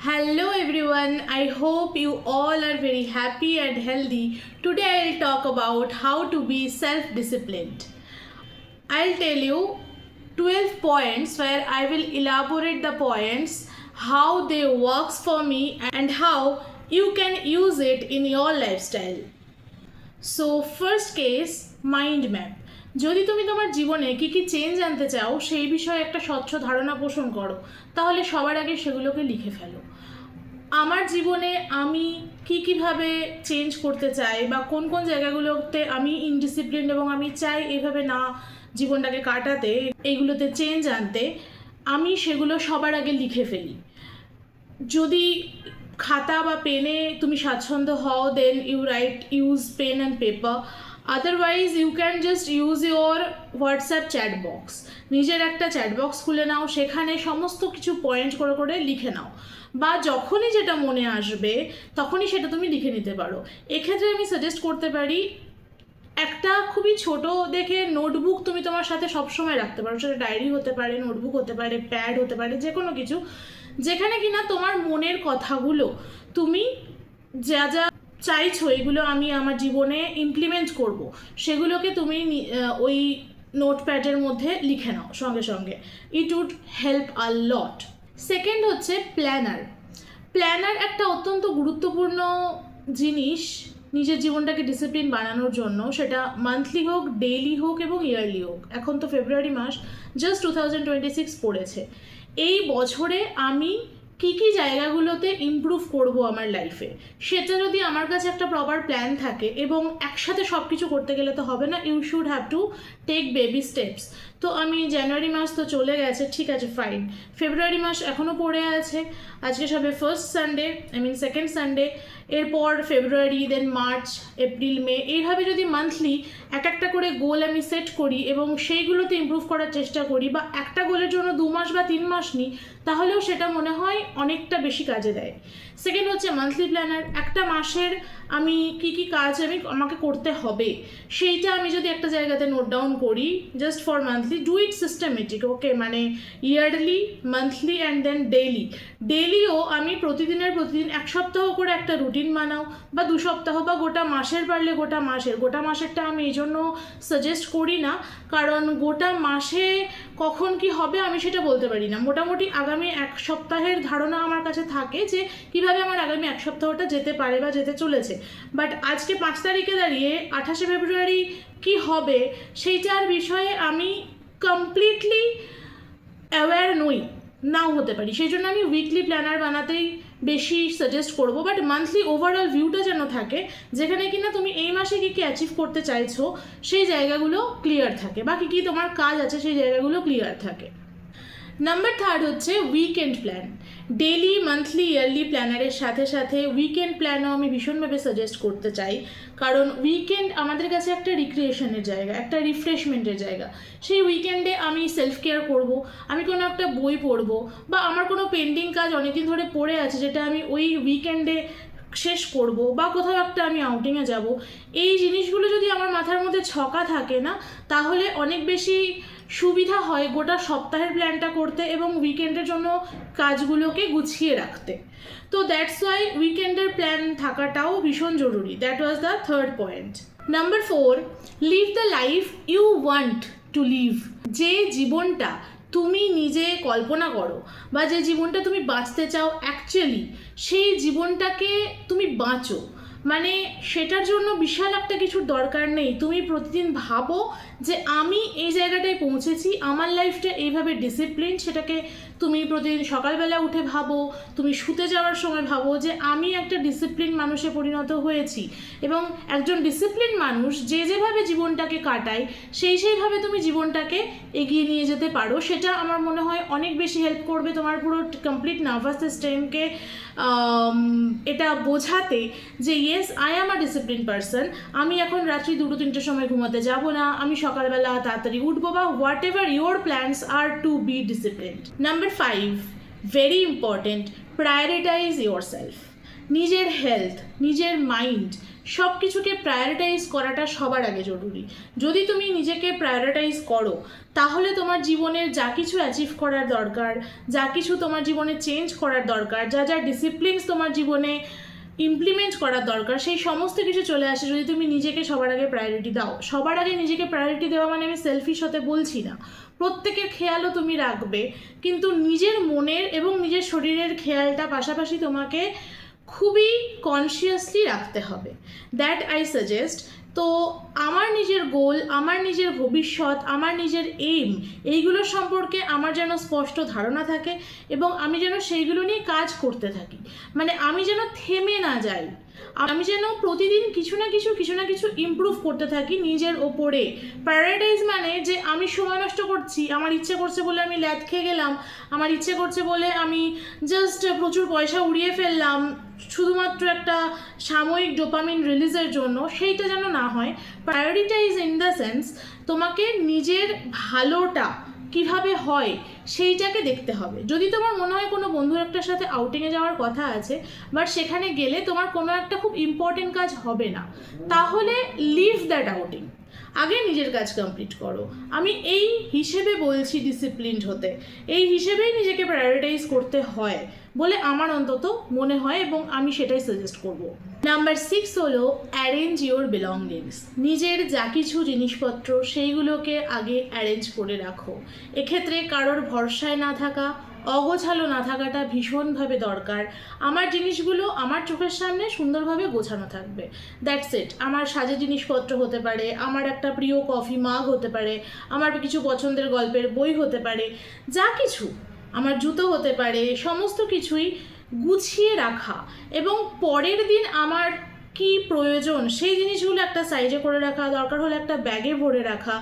Hello everyone, I hope you all are very happy and healthy. Today I'll talk about how to be self-disciplined. I'll tell you 12 points where I will elaborate the points, how they works for me and how you can use it in your lifestyle. So first case mind map. যদি তুমি তোমার জীবনে কী কী change আনতে চাও সেই বিষয়ে একটা স্বচ্ছ ধারণা পোষণ করো, তাহলে সবার আগে সেগুলোকে লিখে ফেলো। আমার জীবনে আমি কীভাবে চেঞ্জ করতে চাই বা কোন কোন জায়গাগুলোতে আমি ইনডিসিপ্লিন এবং আমি চাই এইভাবে না জীবনটাকে কাটাতে, এইগুলোতে চেঞ্জ আনতে, আমি সেগুলো সবার আগে লিখে ফেলি। যদি খাতা বা পেনে তুমি স্বাচ্ছন্দ্য হও, then use pen and paper. Otherwise you can just use your WhatsApp chat box. নিজের একটা চ্যাট বক্স খুলে নাও, সেখানে সমস্ত কিছু পয়েন্ট করে করে লিখে নাও, বা যখনই যেটা মনে আসবে তখনই সেটা তুমি লিখে নিতে পারো। এক্ষেত্রে আমি সাজেস্ট করতে পারি একটা খুবই ছোট দেখে নোটবুক তুমি তোমার সাথে সবসময় রাখতে পারো। সেটা ডায়েরি হতে পারে, নোটবুক হতে পারে, প্যাড হতে পারে, যে কোনো কিছু, যেখানে কিনা তোমার মনের কথাগুলো তুমি যা যা চাইছো এগুলো আমি আমার জীবনে ইমপ্লিমেন্ট করব, সেগুলোকে তুমি ওই নোটপ্যাডের মধ্যে লিখে নাও সঙ্গে সঙ্গে। It would help a lot. Second হচ্ছে প্ল্যানার একটা অত্যন্ত গুরুত্বপূর্ণ জিনিস নিজের জীবনটাকে ডিসিপ্লিন বানানোর জন্য। সেটা মান্থলি হোক, ডেইলি হোক এবং ইয়ারলি হোক। এখন তো ফেব্রুয়ারি মাস, জাস্ট 2026 পড়েছে। এই বছরে আমি কী জায়গাগুলোতে ইমপ্রুভ করব আমার লাইফে, সেটা যদি আমার কাছে একটা প্রপার প্ল্যান থাকে, এবং একসাথে সব কিছু করতে গেলে তো হবে না, you should have to take baby steps. তো আমি জানুয়ারি মাস তো চলে গেছে, ঠিক আছে ফাইন, ফেব্রুয়ারি মাস এখনও পড়ে আছে, আজকে সবে ফার্স্ট সানডে, সেকেন্ড সানডে, এরপর ফেব্রুয়ারি, দেন মার্চ, এপ্রিল, মে, এইভাবে যদি মান্থলি একটা করে গোল আমি সেট করি এবং সেইগুলোতে ইমপ্রুভ করার চেষ্টা করি, বা একটা গোলের জন্য 2 মাস বা 3 মাস নিই, তাহলেও সেটা মনে হয় অনেকটা বেশি কাজে দেয়। সেকেন্ড হচ্ছে মান্থলি প্ল্যানার। একটা মাসের আমি কী কাজ আমাকে করতে হবে সেইটা আমি যদি একটা জায়গাতে নোট ডাউন করি, just for monthly, do it systematic, okay, yearly, monthly and then ডেইলিও আমি প্রতিদিন 1 সপ্তাহ করে একটা রুটিন বানাও, বা 2 সপ্তাহ, বা গোটা মাসের পারলে গোটা মাসেরটা আমি এই জন্য সাজেস্ট করি না, কারণ গোটা মাসে কখন কি হবে আমি সেটা বলতে পারি না। মোটামুটি আগামী 1 সপ্তাহের ধারণা আমার কাছে থাকে যে কীভাবে আমার আগামী 1 সপ্তাহটা যেতে পারে বা যেতে চলেছে, বাট আজকে 5 তারিখে দাঁড়িয়ে 28শে ফেব্রুয়ারি কি হবে সেইটার বিষয়ে আমি কমপ্লিটলি অ্যাওয়্যার নাও হতে পারি। সেই জন্য আমি উইকলি প্ল্যানার বানাতেই বেশি সাজেস্ট করবো, বাট মান্থলি ওভারঅল ভিউটা যেন থাকে, যেখানে কিনা তুমি এই মাসে কী অ্যাচিভ করতে চাইছো সেই জায়গাগুলো ক্লিয়ার থাকে, বা কী তোমার কাজ আছে সেই জায়গাগুলো ক্লিয়ার থাকে। নাম্বার 3 হচ্ছে weekend plan. Daily, monthly, yearly প্ল্যানারের সাথে সাথে উইকেন্ড প্ল্যানও আমি ভীষণভাবে সাজেস্ট করতে চাই, কারণ উইকেন্ড আমাদের কাছে একটা রিক্রিয়েশনের জায়গা, একটা রিফ্রেশমেন্টের জায়গা। সেই উইকেন্ডে আমি সেলফ কেয়ার করব, আমি কোনো একটা বই পড়বো, বা আমার কোনো পেন্ডিং কাজ অনেকদিন ধরে পড়ে আছে যেটা আমি ওই উইকেন্ডে শেষ করব, বা কোথাও একটা আমি আউটিংয়ে যাব। এই জিনিসগুলো যদি আমার মাথার মধ্যে ছকা থাকে না, তাহলে অনেক বেশি সুবিধা হয় গোটা সপ্তাহের প্ল্যানটা করতে এবং উইকেন্ডের জন্য কাজগুলোকে গুছিয়ে রাখতে। তো দ্যাটস ওয়াই উইকেন্ডের প্ল্যান থাকাটাও ভীষণ জরুরি। That was the 3rd point. Number 4, live the life you want to live. যে জীবনটা তুমি নিজে কল্পনা করো, বা যে জীবনটা তুমি বাঁচতে চাও অ্যাকচুয়ালি, সেই জীবনটাকে তুমি বাঁচো। সেটার জন্য বিশাল একটা কিছুর দরকার নেই। তুমি প্রতিদিন ভাবো যে আমি এই জায়গাটায় পৌঁছেছি, আমার লাইফটা এইভাবে ডিসিপ্লিন, সেটাকে তুমি প্রতিদিন সকালবেলা উঠে ভাবো, তুমি শুতে যাওয়ার সময় ভাবো যে আমি একটা ডিসিপ্লিন মানুষে পরিণত হয়েছি, এবং একজন ডিসিপ্লিন মানুষ যেভাবে জীবনটাকে কাটায় সেইভাবে তুমি জীবনটাকে এগিয়ে নিয়ে যেতে পারো। সেটা আমার মনে হয় অনেক বেশি হেল্প করবে তোমার পুরো কমপ্লিট নার্ভাস সিস্টেমকে এটা বোঝাতে যে yes, I am a discipline person. আমি এখন রাত্রি 2-3টের সময় ঘুমাতে যাব না, আমি সকালবেলা তাড়াতাড়ি উঠবো, বা whatever your plans are to be disciplined. Number 5, very important, prioritise yourself. নিজের হেলথ, নিজের মাইন্ড সব কিছুকে প্রায়োরিটাইজ করাটা সবার আগে জরুরি। যদি তুমি নিজেকে প্রায়োরিটাইজ করো তাহলে তোমার জীবনের যা কিছু অ্যাচিভ করার দরকার, যা কিছু তোমার জীবনে চেঞ্জ করার দরকার, যা যা ডিসিপ্লিনস তোমার জীবনে ইমপ্লিমেন্ট করার দরকার, সেই সমস্ত কিছু চলে আসে যদি তুমি নিজেকে সবার আগে প্রায়োরিটি দাও। সবার আগে নিজেকে প্রায়োরিটি দেওয়া মানে আমি সেলফিশ হতে বলছি না, প্রত্যেকের খেয়ালও তুমি রাখবে, কিন্তু নিজের মনের এবং নিজের শরীরের খেয়ালটা পাশাপাশি তোমাকে খুবই কনসিয়াসলি রাখতে হবে। That I suggest. তো আমার নিজের গোল, আমার নিজের ভবিষ্যৎ, আমার নিজের এইম, এইগুলোর সম্পর্কে আমার যেন স্পষ্ট ধারণা থাকে এবং আমি যেন সেইগুলো নিয়ে কাজ করতে থাকি। মানে আমি যেন থেমে না যাই, আমি যেন প্রতিদিন কিছু না কিছু ইমপ্রুভ করতে থাকি নিজের ওপরে। প্রায়োরিটাইজ মানে যে আমি সময় নষ্ট করছি, আমার ইচ্ছে করছে বলে আমি ল্যাদ খেয়ে গেলাম, আমার ইচ্ছে করছে বলে আমি জাস্ট প্রচুর পয়সা উড়িয়ে ফেললাম শুধুমাত্র একটা সাময়িক ডোপামিন রিলিজের জন্য, সেইটা যেন না হয়। প্রায়োরিটাইজ ইন দ্য সেন্স তোমাকে নিজের ভালোটা কিভাবে হয় সেইটাকে দেখতে হবে। যদি তোমার মনে হয় কোনো বন্ধুর একটার সাথে আউটিংয়ে যাওয়ার কথা আছে, বাট সেখানে গেলে তোমার কোনো একটা খুব ইম্পর্টেন্ট কাজ হবে না, তাহলে লিভ দ্যাট আউটিং, আগে নিজের কাজ কমপ্লিট করো। আমি এই হিসেবে বলছি ডিসিপ্লিনড হতে, এই হিসেবেই নিজেকে প্রায়োরিটাইজ করতে হয় বলে আমার অন্তত মনে হয় এবং আমি সেটাই সাজেস্ট করব। নাম্বার 6 হলো অ্যারেঞ্জ ইউর বিলঙ্গিংস। নিজের যা কিছু জিনিসপত্র সেইগুলোকে আগে অ্যারেঞ্জ করে রাখো। এক্ষেত্রে কারোর ভরসায় না থাকা, অগোছালো না থাকাটা ভীষণভাবে দরকার। আমার জিনিসগুলো আমার চোখের সামনে সুন্দরভাবে গোছানো থাকবে, দ্যাটস ইট। আমার সাজের জিনিসপত্র হতে পারে, আমার একটা প্রিয় কফি মাগ হতে পারে, আমার কিছু পছন্দের গল্পের বই হতে পারে, যা কিছু, আমার জুতো হতে পারে, সমস্ত কিছুই গুছিয়ে রাখা এবং পরের দিন আমার কি প্রয়োজন সেই জিনিসগুলো একটা সাইজে করে রাখা, দরকার হলে একটা ব্যাগে ভরে রাখা।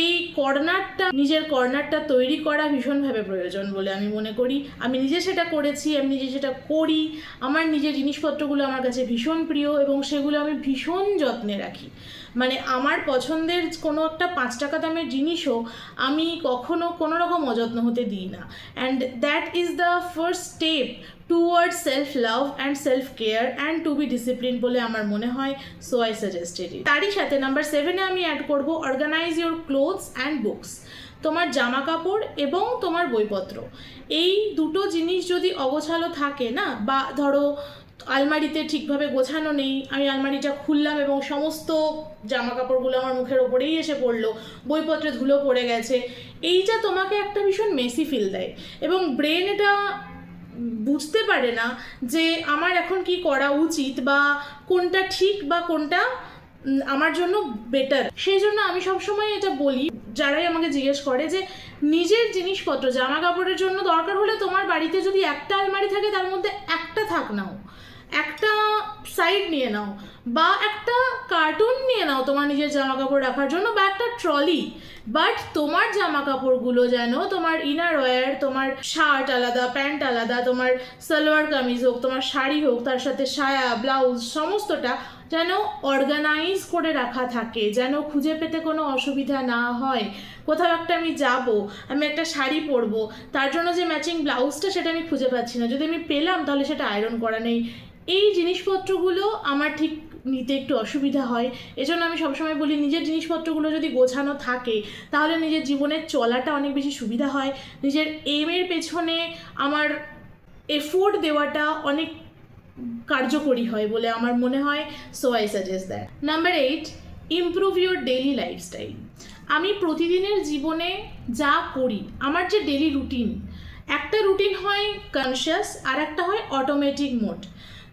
এই কর্নারটা, নিজের কর্নারটা তৈরি করা ভীষণভাবে প্রয়োজন বলে আমি মনে করি। আমি নিজে সেটা করেছি, আমি নিজে সেটা করি। আমার নিজের জিনিসপত্রগুলো আমার কাছে ভীষণ প্রিয় এবং সেগুলো আমি ভীষণ যত্নে রাখি। মানে আমার পছন্দের কোনো একটা 5 টাকা দামের জিনিসও আমি কখনো কোনো রকম অযত্ন হতে দিই না। And that is the first step towards self love and self care and to be discipline বলে আমার মনে হয়। So I suggested it. তারই সাথে নাম্বার 7-এ আমি অ্যাড করব organise your clothes and books. তোমার জামা কাপড় এবং তোমার বইপত্র, এই দুটো জিনিস যদি অগোছালো থাকে না, বা ধরো আলমারিতে ঠিকভাবে গোছানো নেই, আমি আলমারিটা খুললাম এবং সমস্ত জামা কাপড়গুলো আমার মুখের ওপরেই এসে পড়লো, বইপত্রে ধুলো পড়ে গেছে, এইটা তোমাকে একটা ভীষণ মেসি ফিল দেয় এবং ব্রেন এটা বুঝতে পারে না যে আমার এখন কি করা উচিত বা কোনটা ঠিক বা কোনটা আমার জন্য বেটার। সেই জন্য আমি সবসময় এটা বলি যারাই আমাকে জিজ্ঞেস করে যে নিজের জিনিসপত্র, জামা কাপড়ের জন্য দরকার হলে তোমার বাড়িতে যদি একটা আলমারি থাকে তার মধ্যে একটা থাক নাও, একটা সাইড নিয়ে নাও, বা একটা কার্টুন নিয়ে নাও তোমার নিজের জামা কাপড় রাখার জন্য, বা একটা ট্রলি, বাট তোমার জামা কাপড়গুলো যেন তোমার ইনার ওয়্যার, তোমার শার্ট আলাদা, প্যান্ট আলাদা, তোমার সালোয়ার কামিজ হোক, তোমার শাড়ি হোক, তার সাথে সায়া, ব্লাউজ, সমস্তটা যেন অর্গানাইজ করে রাখা থাকে, যেন খুঁজে পেতে কোনো অসুবিধা না হয়। কোথাও একটা আমি যাব, আমি একটা শাড়ি পরবো, তার জন্য যে ম্যাচিং ব্লাউজটা সেটা আমি খুঁজে পাচ্ছি না, যদি আমি পেলাম তাহলে সেটা আয়রন করা নেই। এই জিনিসপত্রগুলো আমার ঠিক নিতে একটু অসুবিধা হয়। এজন্য আমি সবসময় বলি নিজের জিনিসপত্রগুলো যদি গোছানো থাকে তাহলে নিজের জীবনের চলাটা অনেক বেশি সুবিধা হয়, নিজের এইমের পেছনে আমার এফোর্ট দেওয়াটা অনেক কার্যকরী হয় বলে আমার মনে হয়। So I suggest that. Number 8, improve your daily lifestyle. আমি প্রতিদিনের জীবনে যা করি, আমার যে ডেইলি রুটিন, একটা রুটিন হয় কনসিয়াস আর একটা হয় অটোমেটিক মোড।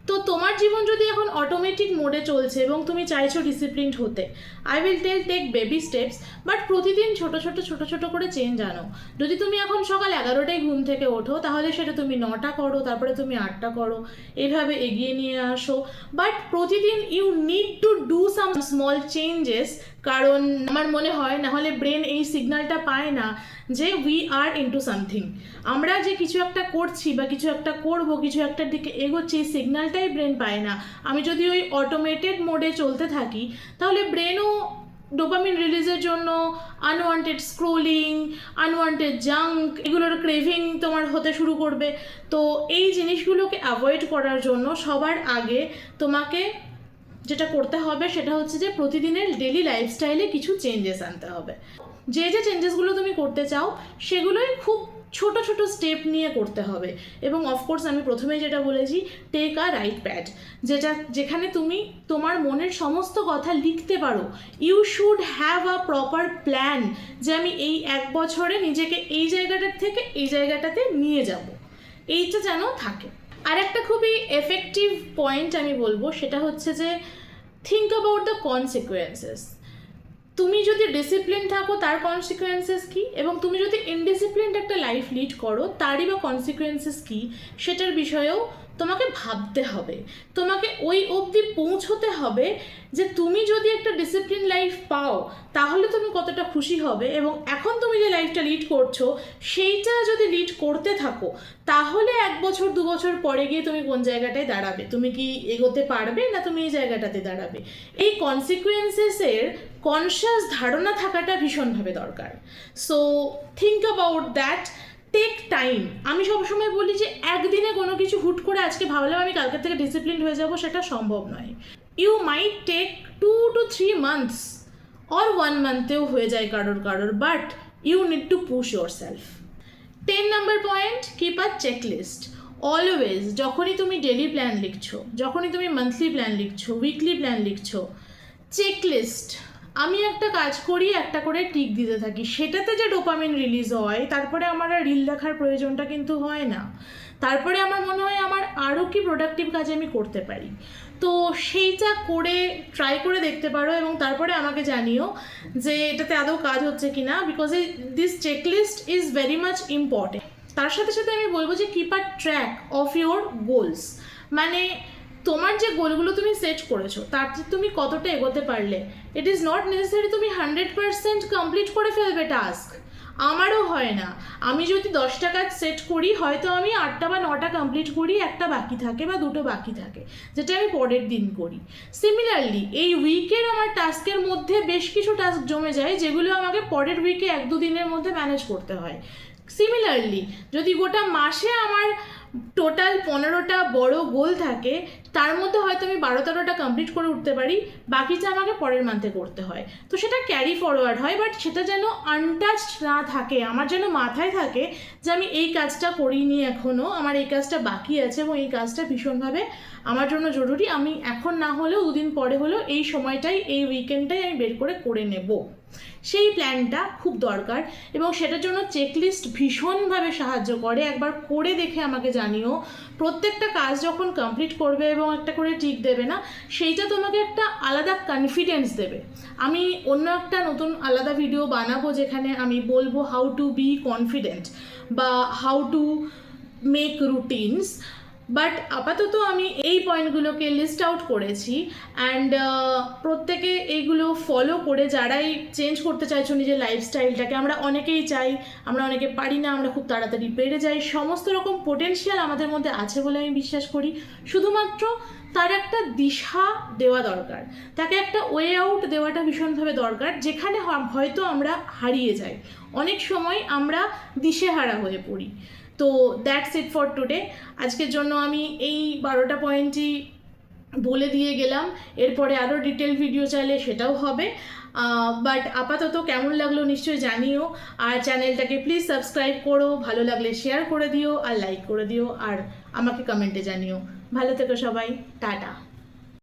তো তোমার জীবন যদি এখন অটোমেটিক মোডে চলছে এবং তুমি চাইছো ডিসিপ্লিনড হতে, I will take baby steps, but প্রতিদিন ছোট ছোট করে চেঞ্জ আনো। যদি তুমি এখন সকাল 11টায় ঘুম থেকে ওঠো তাহলে সেটা তুমি 9টা করো, তারপরে তুমি 8টা করো, এইভাবে এগিয়ে নিয়ে আসো। বাট প্রতিদিন you need to do some small changes, কারণ আমার মনে হয় নাহলে ব্রেন এই সিগন্যালটা পায় না যে উই আর ইনটু সামথিং। আমরা যে কিছু একটা করছি বা কিছু একটা করব, কিছু একটার দিকে এগোচ্ছি, এই সিগন্যালটাই ব্রেন পায় না। আমি যদি ওই অটোমেটেড মোডে চলতে থাকি তাহলে ব্রেনও ডোপামিন রিলিজের জন্য আনওয়ান্টেড স্ক্রোলিং, আনওয়ান্টেড জাঙ্ক, এগুলোর ক্রেভিং তোমার হতে শুরু করবে। তো এই জিনিসগুলোকে অ্যাভয়েড করার জন্য সবার আগে তোমাকে যেটা করতে হবে সেটা হচ্ছে যে প্রতিদিনের ডেলি লাইফস্টাইলে কিছু চেঞ্জেস আনতে হবে। যে যে চেঞ্জেসগুলো তুমি করতে চাও সেগুলোই খুব ছোট ছোট স্টেপ নিয়ে করতে হবে। এবং অফকোর্স আমি প্রথমেই যেটা বলেছি, টেক আ রাইট প্যাড, যেখানে তুমি তোমার মনের সমস্ত কথা লিখতে পারো। You should have a proper plan, যে আমি এই 1 বছরে নিজেকে এই জায়গাটার থেকে এই জায়গাটাতে নিয়ে যাব, এইটা যেন থাকে। আর একটা খুবই এফেক্টিভ পয়েন্ট আমি বলবো, সেটা হচ্ছে যে থিঙ্ক অ্যাবাউট দ্য কনসিকুয়েন্সেস। তুমি যদি ডিসিপ্লিন থাকো তার কনসিকুয়েন্সেস কী, এবং তুমি যদি ইনডিসিপ্লিনড একটা লাইফ লিড করো তারই বা কনসিকুয়েন্সেস কী, সেটার বিষয়েও তোমাকে ভাবতে হবে। তোমাকে ওই অবধি পৌঁছতে হবে যে তুমি যদি একটা ডিসিপ্লিন লাইফ পাও তাহলে তুমি কতটা খুশি হবে, এবং এখন তুমি যে লাইফটা লিড করছো সেইটা যদি লিড করতে থাকো তাহলে 1 বছর 2 বছর পরে গিয়ে তুমি কোন জায়গাটায় দাঁড়াবে, তুমি কি এগোতে পারবে না তুমি এই জায়গাটাতে দাঁড়াবে। এই কনসিকুয়েন্সেসের কনশাস ধারণা থাকাটা ভীষণভাবে দরকার। So think about that, take time. আমি সবসময় বলি যে একদিনে কোনো কিছু হুট করে আজকে ভাবলাম আমি কালকে থেকে ডিসিপ্লিন হয়ে যাব, সেটা সম্ভব নয়। You might take 2 to 3 months or 1 monthেও হয়ে যায় কারোর, but you need to push yourself. 10 নম্বর point, keep a checklist. Always যখনই তুমি ডেলি প্ল্যান লিখছো, যখনই তুমি মান্থলি প্ল্যান লিখছো, উইকলি প্ল্যান লিখছো, চেকলিস্ট। আমি একটা কাজ করি, একটা করে টিক দিতে থাকি, সেটাতে যে ডোপামিন রিলিজ হয় তারপরে আমার আর রিল দেখার প্রয়োজনটা কিন্তু হয় না। তারপরে আমার মনে হয় আমার আরও কি প্রোডাক্টিভ কাজ আমি করতে পারি। তো সেইটা করে ট্রাই করে দেখতে পারো এবং তারপরে আমাকে জানিও যে এটাতে আদৌ কাজ হচ্ছে কি না, because this checklist is very much important. তার সাথে সাথে আমি বলবো যে keep a track of your goals, মানে তোমার যে গোলগুলো তুমি সেট করেছো তাতে তুমি কতটা এগোতে পারলে। ইট ইজ নট নেসেসারি তুমি 100% কমপ্লিট করে ফেলবে টাস্ক। আমারও হয় না, আমি যদি 10টা কাজ সেট করি হয়তো আমি 8টা বা 9টা কমপ্লিট করি, একটা বাকি থাকে বা 2টো বাকি থাকে, যেটা আমি পরের দিন করি। সিমিলারলি এই উইকের আমার টাস্কের মধ্যে বেশ কিছু টাস্ক জমে যায় যেগুলো আমাকে পরের উইকে 1-2 দিনের মধ্যে ম্যানেজ করতে হয়। সিমিলারলি যদি গোটা মাসে আমার টোটাল 15টা বড় গোল থাকে, তার মধ্যে হয়তো আমি 12-13টা কমপ্লিট করে উঠতে পারি, বাকিটা আমাকে পরের মান্থে করতে হয়। তো সেটা ক্যারি ফরওয়ার্ড হয়, বাট সেটা যেন আনটাচড না থাকে, আমার যেন মাথায় থাকে যে আমি এই কাজটা করিনি এখনও, আমার এই কাজটা বাকি আছে এবং এই কাজটা ভীষণভাবে আমার জন্য জরুরি, আমি এখন না হলেও 2 দিন পরে হলেও এই সময়টাই, এই উইকেন্ডটাই আমি বের করে নেব। সেই প্ল্যানটা খুব দরকার এবং সেটার জন্য চেকলিস্ট ভীষণভাবে সাহায্য করে। একবার করে দেখে আমাকে জানিও। প্রত্যেকটা কাজ যখন কমপ্লিট করবে এবং একটা করে টিক দেবে না, সেইটা তোমাকে একটা আলাদা কনফিডেন্স দেবে। আমি অন্য একটা নতুন আলাদা ভিডিও বানাবো যেখানে আমি বলবো হাউ টু বি কনফিডেন্ট বা how to make routines, but আপাতত আমি এই পয়েন্টগুলোকে লিস্ট আউট করেছি। অ্যান্ড প্রত্যেকে এইগুলো ফলো করে যারাই চেঞ্জ করতে চাইছো নিজের লাইফস্টাইলটাকে, আমরা অনেকেই চাই, আমরা অনেকে পারি না, আমরা খুব তাড়াতাড়ি পেরে যাই, সমস্ত রকম পোটেনশিয়াল আমাদের মধ্যে আছে বলে আমি বিশ্বাস করি। শুধুমাত্র তার একটা দিশা দেওয়া দরকার, তাকে একটা ওয়ে আউট দেওয়াটা ভীষণভাবে দরকার, যেখানে হয়তো আমরা হারিয়ে যাই, অনেক সময় আমরা দিশেহারা হয়ে পড়ি। তো দ্যাটস ইট ফর টুডে। আজকের জন্য আমি এই 12টা পয়েন্টই বলে দিয়ে গেলাম, এরপরে আরও ডিটেল ভিডিও চাইলে সেটাও হবে। বাট আপাতত কেমন লাগলো নিশ্চয়ই জানিও, আর চ্যানেলটাকে প্লিজ সাবস্ক্রাইব করো, ভালো লাগলে শেয়ার করে দিও আর লাইক করে দিও, আর আমাকে কমেন্টে জানিও। ভালো থেকো সবাই, টাটা।